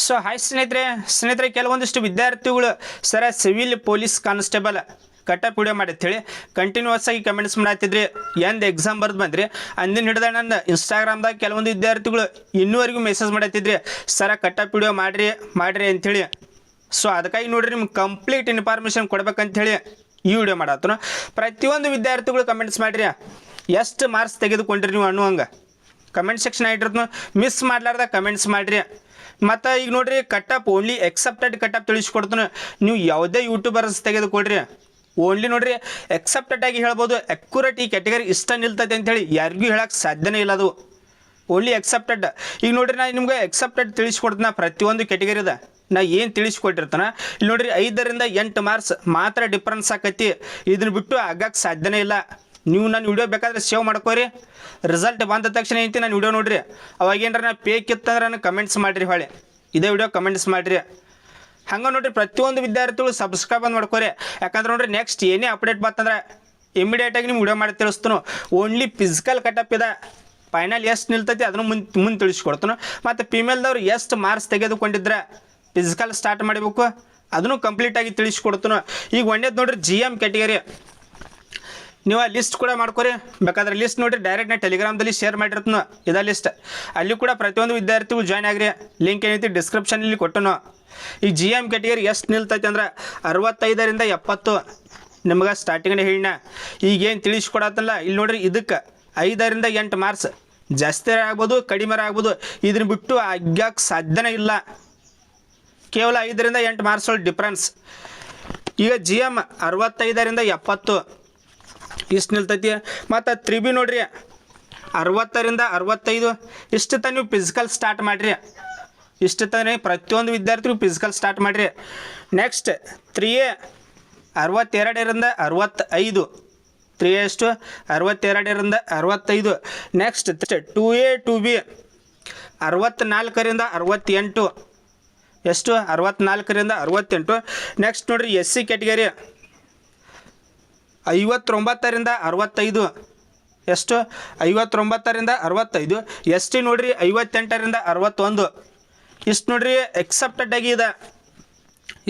So hi ಸ್ನೇಹಿತರೆ ಕೆಲವೊಂದಿಷ್ಟು ವಿದ್ಯಾರ್ಥಿಗಳು sir civil police constable cutoff video ಮಾಡಿತ್ತೇಳಿ ಕಂಟಿನ್ಯೂಸ್ ಆಗಿ ಕಮೆಂಟ್ಸ್ ಮಾಡತ್ತಿದ್ರಿ ಎಂದು ಎಕ್ಸಾಮ್ ಬರ್ದು ಬಂದ್ರಿ ಅಂದಿನ ಹಿಡಿದ ನನ್ನ ಇನ್ಸ್ಟಾಗ್ರಾಮ್ದಾಗ ಕೆಲವೊಂದು ವಿದ್ಯಾರ್ಥಿಗಳು ಇನ್ನೂವರೆಗೂ ಮೆಸೇಜ್ ಮಾಡತ್ತಿದ್ರಿ ಸರ ಕಟಪ್ ವಿಡಿಯೋ ಮಾಡಿರಿ ಅಂಥೇಳಿ. ಸೊ ಅದಕ್ಕಾಗಿ ನೋಡ್ರಿ ನಿಮ್ಗೆ ಕಂಪ್ಲೀಟ್ ಇನ್ಫಾರ್ಮೇಷನ್ ಕೊಡ್ಬೇಕಂತೇಳಿ ಈ ವಿಡಿಯೋ ಮಾಡತ್ತನು. ಪ್ರತಿಯೊಂದು ವಿದ್ಯಾರ್ಥಿಗಳು ಕಮೆಂಟ್ಸ್ ಮಾಡಿರಿ ಎಷ್ಟು ಮಾರ್ಕ್ಸ್ ತೆಗೆದುಕೊಂಡ್ರಿ ನೀವು ಅನ್ನುವಂಗೆ ಕಮೆಂಟ್ ಸೆಕ್ಷನ್ ಆಗಿರ್ತನು, ಮಿಸ್ ಮಾಡಲಾರ್ದ ಕಮೆಂಟ್ಸ್ ಮಾಡಿರಿ. ಮತ್ತು ಈಗ ನೋಡ್ರಿ ಕಟಪ್ ಓನ್ಲಿ ಎಕ್ಸೆಪ್ಟೆಡ್ ಕಟಪ್ ತಿಳಿಸ್ಕೊಡ್ತಾನೆ. ನೀವು ಯಾವುದೇ ಯೂಟ್ಯೂಬರ್ಸ್ ತೆಗೆದುಕೊಡ್ರಿ ಓನ್ಲಿ ನೋಡ್ರಿ ಎಕ್ಸೆಪ್ಟೆಡ್ ಆಗಿ ಹೇಳ್ಬೋದು. ಅಕ್ಯುರೇಟ್ ಈ ಕ್ಯಾಟಗರಿ ಇಷ್ಟ ನಿಲ್ತೈತೆ ಅಂಥೇಳಿ ಯಾರಿಗೂ ಹೇಳಕ್ಕೆ ಸಾಧ್ಯನೇ ಇಲ್ಲ, ಅದು ಓನ್ಲಿ ಎಕ್ಸೆಪ್ಟೆಡ್. ಈಗ ನೋಡ್ರಿ ನಾನು ನಿಮ್ಗೆ ಎಕ್ಸೆಪ್ಟೆಡ್ ತಿಳಿಸ್ಕೊಡ್ತಾನೆ ಪ್ರತಿಯೊಂದು ಕ್ಯಾಟಗರಿದ ನಾ ಏನು ತಿಳಿಸ್ಕೊಟ್ಟಿರ್ತಾನೆ. ಇಲ್ಲಿ ನೋಡ್ರಿ 5ರಿಂದ 8 ಮಾರ್ಕ್ಸ್ ಮಾತ್ರ ಡಿಫ್ರೆನ್ಸ್ ಆಕೈತಿ, ಇದನ್ನ ಬಿಟ್ಟು ಆಗಕ್ಕೆ ಸಾಧ್ಯನೇ ಇಲ್ಲ. ನೀವು ನನ್ನ ವಿಡಿಯೋ ಬೇಕಾದ್ರೆ ಸೇವ್ ಮಾಡ್ಕೋರಿ, ರಿಸಲ್ಟ್ ಬಂದ ತಕ್ಷಣ ಐತಿ ನಾನು ವಿಡಿಯೋ ನೋಡ್ರಿ. ಅವಾಗೇನ್ರ ನಾ ಪೇಕ್ ಇತ್ತಂದ್ರೆ ನಾನು ಕಮೆಂಟ್ಸ್ ಮಾಡಿರಿ, ಹೊಳೆ ಇದೇ ವಿಡಿಯೋ ಕಮೆಂಟ್ಸ್ ಮಾಡಿರಿ. ಹಂಗೆ ನೋಡ್ರಿ ಪ್ರತಿಯೊಂದು ವಿದ್ಯಾರ್ಥಿಗಳು ಸಬ್ಸ್ಕ್ರೈಬ್ ಮಾಡ್ಕೋರಿ. ಯಾಕಂದ್ರೆ ನೋಡ್ರಿ ನೆಕ್ಸ್ಟ್ ಏನೇ ಅಪ್ಡೇಟ್ ಬಂತಂದ್ರೆ ಇಮಿಡಿಯೇಟಾಗಿ ನಿಮ್ಗೆ ವಿಡಿಯೋ ಮಾಡಿ ತಿಳಿಸ್ತಾನು. ಓನ್ಲಿ ಫಿಸಿಕಲ್ ಕಟಪ್ ಇದೆ, ಫೈನಲ್ ಎಷ್ಟು ನಿಲ್ತೈತಿ ಅದನ್ನು ಮುಂದೆ ತಿಳಿಸ್ಕೊಡ್ತಾನು. ಮತ್ತು ಫಿಮೇಲ್ದವ್ರು ಎಷ್ಟು ಮಾರ್ಕ್ಸ್ ತೆಗೆದುಕೊಂಡಿದ್ರೆ ಫಿಸಿಕಲ್ ಸ್ಟಾರ್ಟ್ ಮಾಡಬೇಕು ಅದನ್ನು ಕಂಪ್ಲೀಟಾಗಿ ತಿಳಿಸ್ಕೊಡ್ತಾನು. ಈಗ ಒಂದೇದು ನೋಡ್ರಿ GM ಕ್ಯಾಟಗರಿ ನೀವು ಆ ಲಿಸ್ಟ್ ಕೂಡ ಮಾಡ್ಕೊರಿ. ಬೇಕಾದ್ರೆ ಲಿಸ್ಟ್ ನೋಡಿರಿ ಡೈರೆಕ್ಟ್ ನಾ ಟೆಲಿಗ್ರಾಮ್ದಲ್ಲಿ ಶೇರ್ ಮಾಡಿರ್ತೀನೋ ಇದ ಲಿಸ್ಟ್, ಅಲ್ಲಿ ಕೂಡ ಪ್ರತಿಯೊಂದು ವಿದ್ಯಾರ್ಥಿಗಳು ಜಾಯ್ನ್ ಆಗಿರಿ. ಲಿಂಕ್ ಏನೈತಿ ಡಿಸ್ಕ್ರಿಪ್ಷನಲ್ಲಿ ಕೊಟ್ಟನು. ಈ GM ಕ್ಯಾಟಗರಿ ಎಷ್ಟು ನಿಲ್ತೈತಿ ಅಂದ್ರೆ 65ರಿಂದ 70 ನಿಮ್ಗೆ ಸ್ಟಾರ್ಟಿಂಗನೇ ಹೇಳಿನ. ಈಗೇನು ತಿಳಿಸ್ಕೊಡತ್ತಲ್ಲ ಇಲ್ಲಿ ನೋಡ್ರಿ ಇದಕ್ಕೆ 5ರಿಂದ 8 ಮಾರ್ಕ್ಸ್ ಜಾಸ್ತಿ ಆಗ್ಬೋದು ಕಡಿಮೆ ಆಗ್ಬೋದು, ಇದನ್ನ ಬಿಟ್ಟು ಆಗ್ಯಕ್ಕೆ ಸಾಧ್ಯನೇ ಇಲ್ಲ. ಕೇವಲ 5ರಿಂದ 8 ಮಾರ್ಕ್ಸ್ಗಳ ಡಿಫ್ರೆನ್ಸ್. ಈಗ GM 65ರಿಂದ 70 ಇಷ್ಟು ನಿಲ್ತೈತಿ. ಮತ್ತು 3B ನೋಡ್ರಿ 60ರಿಂದ 65 ಇಷ್ಟು ತನಕ ನೀವು ಫಿಸಿಕಲ್ ಸ್ಟಾರ್ಟ್ ಮಾಡಿರಿ. ಇಷ್ಟು ತನಕ ಪ್ರತಿಯೊಂದು ವಿದ್ಯಾರ್ಥಿಗಳು ಫಿಸಿಕಲ್ ಸ್ಟಾರ್ಟ್ ಮಾಡಿರಿ. ನೆಕ್ಸ್ಟ್ 3A 62ರಿಂದ 65, 3A ಎಷ್ಟು 62ರಿಂದ 65. ನೆಕ್ಸ್ಟ್ 2A 2B 64ರಿಂದ 68, ಎಷ್ಟು 64ರಿಂದ 68. ನೆಕ್ಸ್ಟ್ ನೋಡ್ರಿ SC ಕ್ಯಾಟಗರಿ 59ರಿಂದ 65, ಎಷ್ಟು 59ರಿಂದ 65. ST ನೋಡ್ರಿ 58ರಿಂದ 61. ಇಷ್ಟು ನೋಡ್ರಿ ಎಕ್ಸೆಪ್ಟೆಡ್ ಆಗಿ ಇದೆ,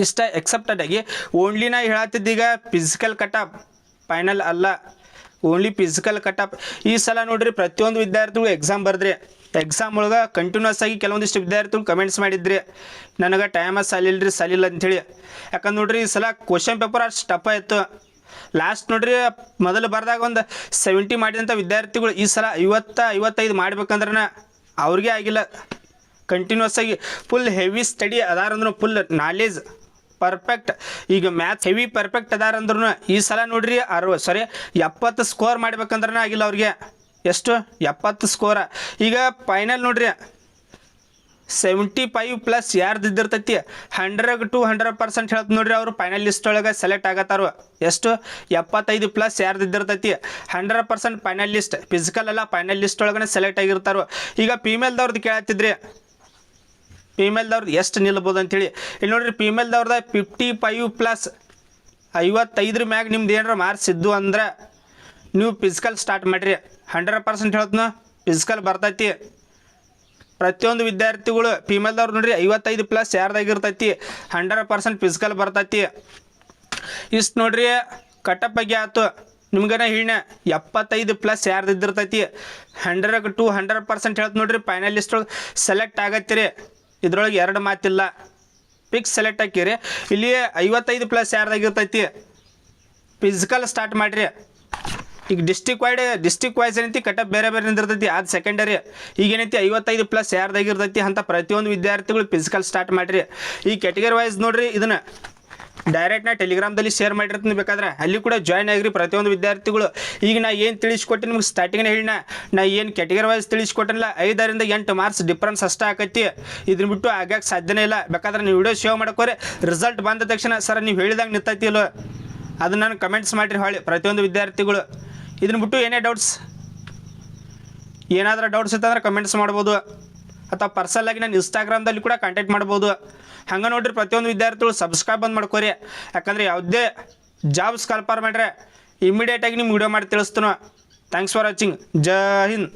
ಇಷ್ಟ ಎಕ್ಸೆಪ್ಟೆಡ್ ಆಗಿ. ಓನ್ಲಿ ನಾ ಹೇಳತ್ತಿದ್ದೀಗ ಫಿಸಿಕಲ್ ಕಟಪ್ ಫೈನಲ್ ಅಲ್ಲ, ಓನ್ಲಿ ಫಿಸಿಕಲ್ ಕಟಪ್. ಈ ಸಲ ನೋಡ್ರಿ ಪ್ರತಿಯೊಂದು ವಿದ್ಯಾರ್ಥಿಗಳು ಎಕ್ಸಾಮ್ ಬರ್ದ್ರಿ. ಎಕ್ಸಾಮ್ ಒಳಗೆ ಕಂಟಿನ್ಯೂಸ್ ಆಗಿ ಕೆಲವೊಂದಿಷ್ಟು ವಿದ್ಯಾರ್ಥಿಗಳು ಕಮೆಂಟ್ಸ್ ಮಾಡಿದ್ರಿ ನನಗೆ ಟೈಮ ಸಾಲಿಲ್ಲ ಅಂಥೇಳಿ. ಯಾಕಂದ್ರೆ ನೋಡ್ರಿ ಈ ಸಲ ಕ್ವಶನ್ ಪೇಪರ್ ಅಷ್ಟು ಟಫ್ ಆಯಿತು. ಲಾಸ್ಟ್ ನೋಡ್ರಿ ಮೊದಲು ಬರ್ದಾಗ ಒಂದು 70 ಮಾಡಿದಂಥ ವಿದ್ಯಾರ್ಥಿಗಳು ಈ ಸಲ 50-55 ಮಾಡ್ಬೇಕಂದ್ರೆ ಅವ್ರಿಗೆ ಆಗಿಲ್ಲ. ಕಂಟಿನ್ಯೂಸ್ ಆಗಿ ಫುಲ್ ಹೆವಿ ಸ್ಟಡಿ ಅದಾರಂದ್ರೂ ಫುಲ್ ನಾಲೇಜ್ ಪರ್ಫೆಕ್ಟ್. ಈಗ ಮ್ಯಾಥ್ಸ್ ಹೆವಿ ಪರ್ಫೆಕ್ಟ್ ಅದಾರಂದ್ರೂ ಈ ಸಲ ನೋಡ್ರಿ 70 ಸ್ಕೋರ್ ಮಾಡ್ಬೇಕಂದ್ರೆ ಆಗಿಲ್ಲ ಅವ್ರಿಗೆ. ಎಷ್ಟು 70 ಸ್ಕೋರ. ಈಗ ಫೈನಲ್ ನೋಡ್ರಿ 75+ ಯಾರ್ದು ಇದ್ದಿರ್ತೈತಿ 100 to 100% ಹೇಳ್ತು ನೋಡ್ರಿ. ಅವರು ಫೈನಲ್ ಲಿಸ್ಟ್ ಒಳಗೆ ಸೆಲೆಕ್ಟ್ ಆಗತ್ತಾರು. ಎಷ್ಟು 75+ ಯಾರ್ದು ಇದ್ದಿರ್ತೈತಿ 100% ಫೈನಲ್ ಲಿಸ್ಟ್, ಫಿಸಿಕಲ್ ಅಲ್ಲ ಫೈನಲ್ ಲಿಸ್ಟ್ ಒಳಗನೆ ಸೆಲೆಕ್ಟ್ ಆಗಿರ್ತಾರೋ. ಈಗ ಫೀಮೇಲ್ದವ್ರದ್ದು ಕೇಳತ್ತಿದ್ರಿ ಫೀಮೇಲ್ದವ್ರದ್ದು ಎಷ್ಟು ನಿಲ್ಬೋದು ಅಂಥೇಳಿ. ಇಲ್ಲಿ ನೋಡ್ರಿ ಫೀಮೇಲ್ದವ್ರದ್ದು 55+ 55 ಮ್ಯಾಗ ನಿಮ್ದು ಏನಾರ ಮಾರ್ಕ್ಸ್ ಇದ್ದು ಅಂದ್ರೆ ನೀವು ಫಿಸಿಕಲ್ ಸ್ಟಾರ್ಟ್ ಮಾಡಿರಿ. 100% ಹೇಳ್ತನ ಫಿಸಿಕಲ್ ಬರ್ತೈತಿ. ಪ್ರತಿಯೊಂದು ವಿದ್ಯಾರ್ಥಿಗಳು ಫೀಮೇಲ್ದವ್ರು ನೋಡ್ರಿ 55+ ಯಾರ್ದಾಗಿರ್ತೈತಿ 100% ಫಿಸಿಕಲ್ ಬರ್ತೈತಿ. ಇಷ್ಟು ನೋಡ್ರಿ ಕಟಪ್ ಬಗ್ಗೆ ಆಯ್ತು. ನಿಮ್ಗನ ಹೇಳಿನ 75+ ಯಾರ್ದು ಇದ್ದಿರ್ತೈತಿ 100 to 100% ಹೇಳ್ತು ನೋಡ್ರಿ ಫೈನಲ್ ಲಿಸ್ಟ್ ಒಳಗೆ ಸೆಲೆಕ್ಟ್ ಆಗತ್ತೀರಿ. ಇದ್ರೊಳಗೆ 2 ಮಾತಿಲ್ಲ, ಫಿಕ್ಸ್ ಸೆಲೆಕ್ಟ್ ಹಾಕಿರಿ. ಇಲ್ಲಿ 55+ ಯಾರ್ದಾಗಿರ್ತೈತಿ ಫಿಸಿಕಲ್ ಸ್ಟಾರ್ಟ್ ಮಾಡಿರಿ. ಈಗ ಡಿಸ್ಟಿಕ್ ವೈಸ್ ಏನೈತಿ ಕಟಪ್ ಬೇರೆ ನಿಂದಿರ್ತೈತಿ, ಅದು ಸೆಕೆಂಡರಿ. ಈಗೇನೈತಿ 55+ ಯಾರ್ದಾಗಿರ್ತೈತಿ ಅಂತ ಪ್ರತಿಯೊಂದು ವಿದ್ಯಾರ್ಥಿಗಳು ಫಿಸಿಕಲ್ ಸ್ಟಾರ್ಟ್ ಮಾಡಿರಿ. ಈ ಕ್ಯಾಟಗರಿ ವೈಸ್ ನೋಡ್ರಿ ಇದನ್ನು ಡೈರೆಕ್ಟ್ ನಾ ಟೆಲಿಗ್ರಾಮ್ದಲ್ಲಿ ಶೇರ್ ಮಾಡಿರ್ತೀನಿ, ಬೇಕಾದ್ರೆ ಅಲ್ಲಿ ಕೂಡ ಜಾಯ್ನ್ ಆಗಿರಿ ಪ್ರತಿಯೊಂದು ವಿದ್ಯಾರ್ಥಿಗಳು. ಈಗ ನಾ ಏನು ತಿಳಿಸ್ಕೊಟ್ಟೆ ನಿಮ್ಗೆ ಸ್ಟಾರ್ಟಿಂಗೇ ಹೇಳಿನ, ನಾ ಏನು ಕ್ಯಾಟಗರಿ ವೈಸ್ ತಿಳಿಸ್ಕೊಟ್ಟಿಲ್ಲ 5ರಿಂದ 8 ಮಾರ್ಕ್ಸ್ ಡಿಫ್ರೆನ್ಸ್ ಅಷ್ಟೇ ಆಕೈತಿ, ಇದನ್ನ ಬಿಟ್ಟು ಆಗಕ್ಕೆ ಸಾಧ್ಯನೇ ಇಲ್ಲ. ಬೇಕಾದ್ರೆ ನೀವು ವಿಡಿಯೋ ಸೇವ್ ಮಾಡ್ಕೋರಿ, ರಿಸಲ್ಟ್ ಬಂದ ತಕ್ಷಣ ಸರ್ ನೀವು ಹೇಳಿದಾಗ ನಿಂತೈತಿ ಇಲ್ಲೋ ಅದನ್ನು ನಾನು ಕಮೆಂಟ್ಸ್ ಮಾಡಿರಿ ಹೊಳ್ಳಿ ಪ್ರತಿಯೊಂದು ವಿದ್ಯಾರ್ಥಿಗಳು. ಇದನ್ನ ಬಿಟ್ಟು ಏನೇ ಏನಾದರೂ ಡೌಟ್ಸ್ ಇತ್ತಂದ್ರೆ ಕಮೆಂಟ್ಸ್ ಮಾಡ್ಬೋದು, ಅಥವಾ ಪರ್ಸನಲಾಗಿ ನಾನು ಇನ್ಸ್ಟಾಗ್ರಾಮ್ದಲ್ಲಿ ಕೂಡ ಕಾಂಟ್ಯಾಕ್ಟ್ ಮಾಡ್ಬೋದು. ಹಂಗೆ ನೋಡ್ರಿ ಪ್ರತಿಯೊಂದು ವಿದ್ಯಾರ್ಥಿಗಳು ಸಬ್ಸ್ಕ್ರೈಬ್ ಮಾಡ್ಕೋರಿ. ಯಾಕಂದರೆ ಯಾವುದೇ ಜಾಬ್ಸ್ ಕಲ್ಪರ್ ಮಾಡ್ರೆ ಇಮಿಡಿಯೇಟಾಗಿ ನಿಮ್ಗೆ ವಿಡಿಯೋ ಮಾಡಿ ತಿಳಿಸ್ತೀನೋ. Thanks for watching. Jai Hind.